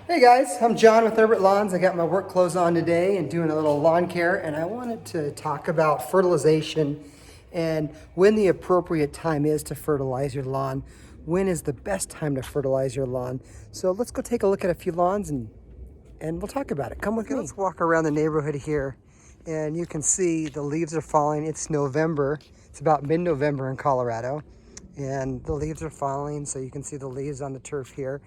Hey guys, I'm John with Erbert Lawns. I got my work clothes on today and doing a little lawn care, and I wanted to talk about fertilization and when the appropriate time is to fertilize your lawn. When is the best time to fertilize your lawn? So let's go take a look at a few lawns and we'll talk about it. Come with me. Let's walk around the neighborhood here, and you can see the leaves are falling. It's November. It's about mid-November in Colorado, and the leaves are falling, so you can see the leaves on the turf here.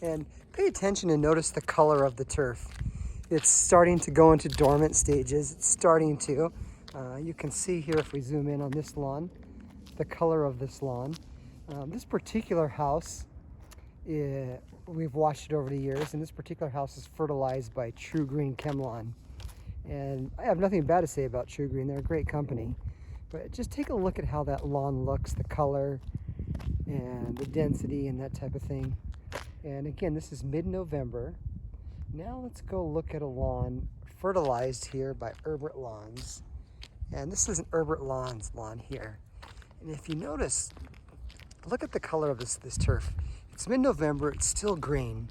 And pay attention and notice the color of the turf. It's starting to go into dormant stages. It's starting to. You can see here, if we zoom in on this lawn, the color of this lawn. This particular house, we've watched it over the years, and this particular house is fertilized by True Green Chemlawn. And I have nothing bad to say about True Green. They're a great company. But just take a look at how that lawn looks, the color and the density and that type of thing. And again, this is mid-November. Now let's go look at a lawn fertilized here by Erbert Lawns. And this is an Erbert Lawns lawn here. And if you notice, look at the color of this turf. It's mid-November, it's still green.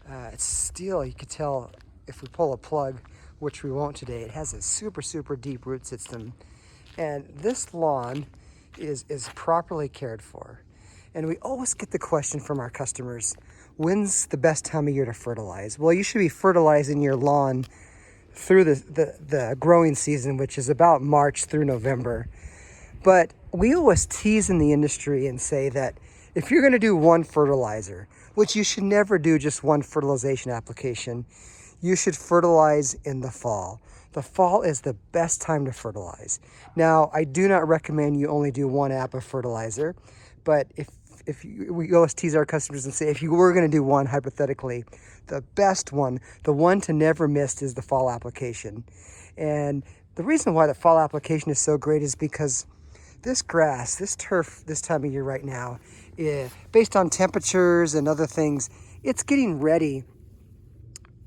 It's still, you could tell if we pull a plug, which we won't today, it has a super, super deep root system. And this lawn is properly cared for. And we always get the question from our customers, when's the best time of year to fertilize? Well, you should be fertilizing your lawn through the growing season, which is about March through November. But we always tease in the industry and say that if you're going to do one fertilizer, which you should never do just one fertilization application, you should fertilize in the fall. The fall is the best time to fertilize. Now, I do not recommend you only do one app of fertilizer, but we always tease our customers and say, if you were going to do one, hypothetically, the best one, the one to never miss, is the fall application. And the reason why the fall application is so great is because this grass, this turf, this time of year right now, based on temperatures and other things, it's getting ready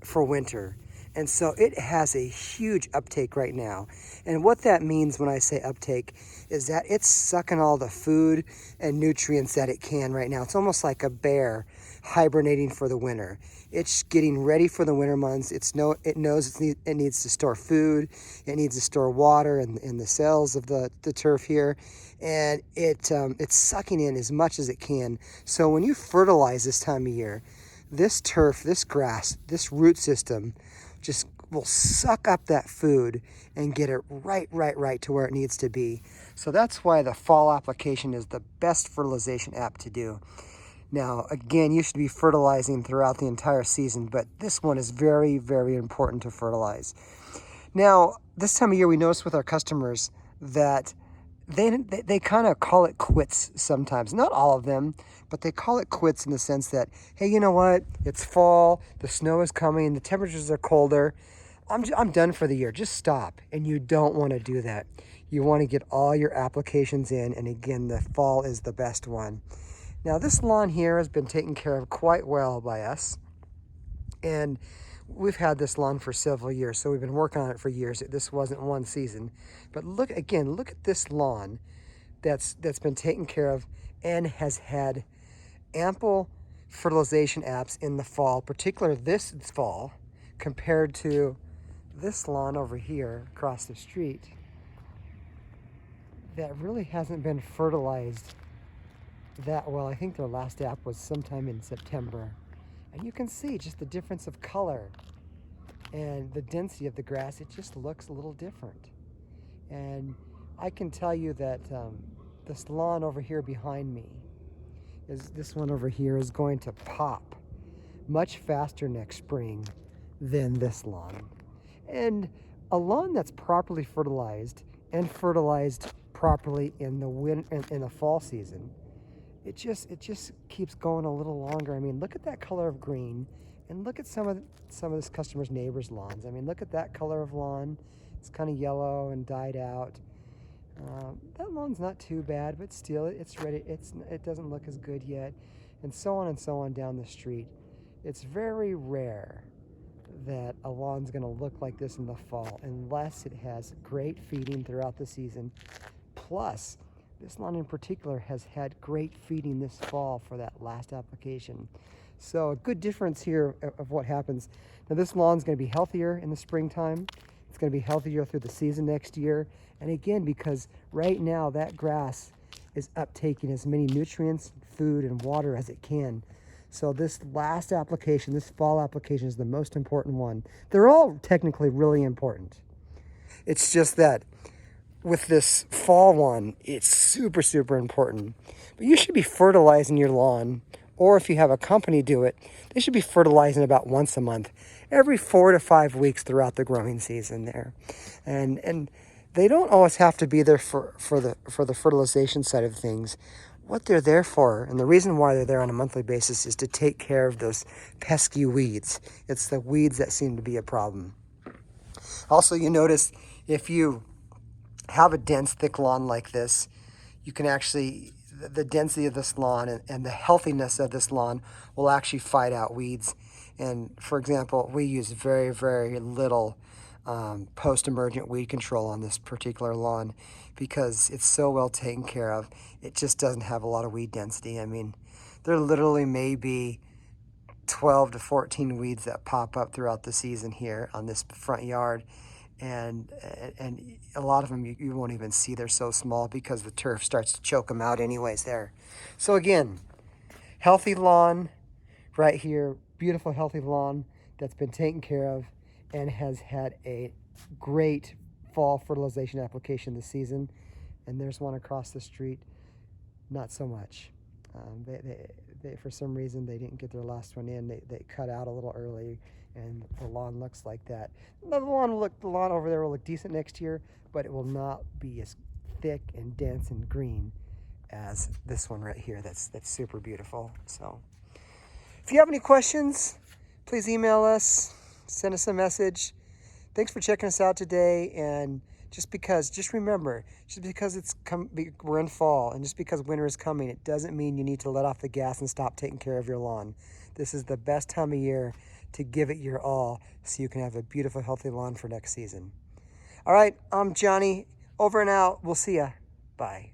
for winter. And so it has a huge uptake right now. And what that means when I say uptake is that it's sucking all the food and nutrients that it can right now. It's almost like a bear hibernating for the winter. It's getting ready for the winter months. It knows it needs to store food. It needs to store water in the cells of the turf here. And it's sucking in as much as it can. So when you fertilize this time of year, this turf, this grass, this root system just will suck up that food and get it right to where it needs to be. So that's why the fall application is the best fertilization app to do. Now, again, you should be fertilizing throughout the entire season, but this one is very, very important to fertilize. Now, this time of year, we notice with our customers that they kind of call it quits sometimes. Not all of them, but they call it quits in the sense that, hey, you know what? It's fall, the snow is coming, the temperatures are colder. I'm done for the year. Just stop. And you don't want to do that. You want to get all your applications in, and again, the fall is the best one. Now, this lawn here has been taken care of quite well by us, and we've had this lawn for several years, so we've been working on it for years. This wasn't one season. But look at this lawn that's been taken care of and has had ample fertilization apps in the fall, particularly this fall, compared to this lawn over here across the street that really hasn't been fertilized that well. I think their last app was sometime in September. And you can see just the difference of color and the density of the grass. It just looks a little different. And I can tell you that this lawn over here behind me, this one over here, is going to pop much faster next spring than this lawn. And a lawn that's properly fertilized and fertilized properly in the fall season, it just keeps going a little longer. I mean, look at that color of green, and look at some of this customer's neighbors' lawns. I mean, look at that color of lawn. It's kind of yellow and died out. That lawn's not too bad, but still, it's ready. It doesn't look as good yet, and so on down the street. It's very rare that a lawn's going to look like this in the fall unless it has great feeding throughout the season. Plus, this lawn in particular has had great feeding this fall for that last application. So a good difference here of what happens. Now this lawn's going to be healthier in the springtime. It's going to be healthier through the season next year. And again, because right now that grass is uptaking as many nutrients, food, and water as it can. So this last application, this fall application, is the most important one. They're all technically really important. It's just that with this fall one, it's super, super important. But you should be fertilizing your lawn, or if you have a company do it, they should be fertilizing about once a month, every 4 to 5 weeks throughout the growing season there. And they don't always have to be there for the fertilization side of things. What they're there for, and the reason why they're there on a monthly basis, is to take care of those pesky weeds. It's the weeds that seem to be a problem. Also, you notice if you have a dense, thick lawn like this, you can actually, the density of this lawn and the healthiness of this lawn will actually fight out weeds. And for example, we use very, very little post-emergent weed control on this particular lawn because it's so well taken care of. It just doesn't have a lot of weed density. I mean, there literally may be 12 to 14 weeds that pop up throughout the season here on this front yard. And a lot of them you won't even see. They're so small because the turf starts to choke them out anyways there. So again, healthy lawn right here, beautiful healthy lawn that's been taken care of and has had a great fall fertilization application this season. And there's one across the street, not so much. They for some reason they didn't get their last one in. They cut out a little early, and the lawn looks like that. The lawn over there will look decent next year, but it will not be as thick and dense and green as this one right here. That's super beautiful. So if you have any questions, please email us, send us a message. Thanks for checking us out today. And just remember, just because we're in fall, and just because winter is coming, it doesn't mean you need to let off the gas and stop taking care of your lawn. This is the best time of year to give it your all so you can have a beautiful, healthy lawn for next season. All right, I'm Johnny. Over and out. We'll see ya. Bye.